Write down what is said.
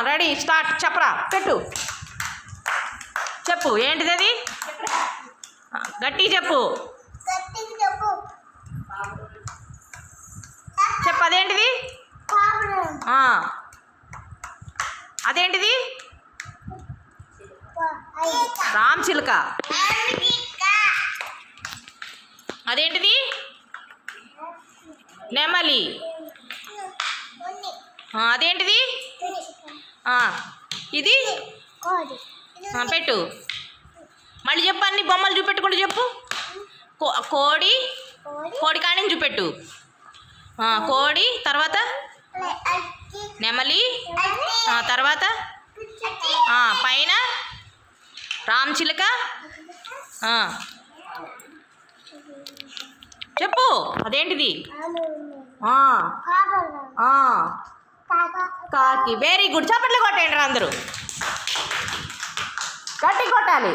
Ready start. చెప్పరా, పెట్టు. చెప్పు ఏంటిది అది, గట్టిగా చెప్పు. చెప్పు అదేంటిది, అదేంటిది, రామ్ చిలుక. అదేంటిది, నెమలి. అదేంటిది, ఇది పెట్టు. మళ్ళీ చెప్పు, అన్ని బొమ్మలు చూపెట్టుకుంటూ చెప్పు. కోడి, కోడి కాడిని చూపెట్టు. కోడి, తర్వాత నెమలి, తర్వాత పైన రామ్ చిలుక. చెప్పు అదేంటిది, కాకి. Very good. చప్పట్లు కొట్టండి అందరూ, గట్టి కొట్టాలి.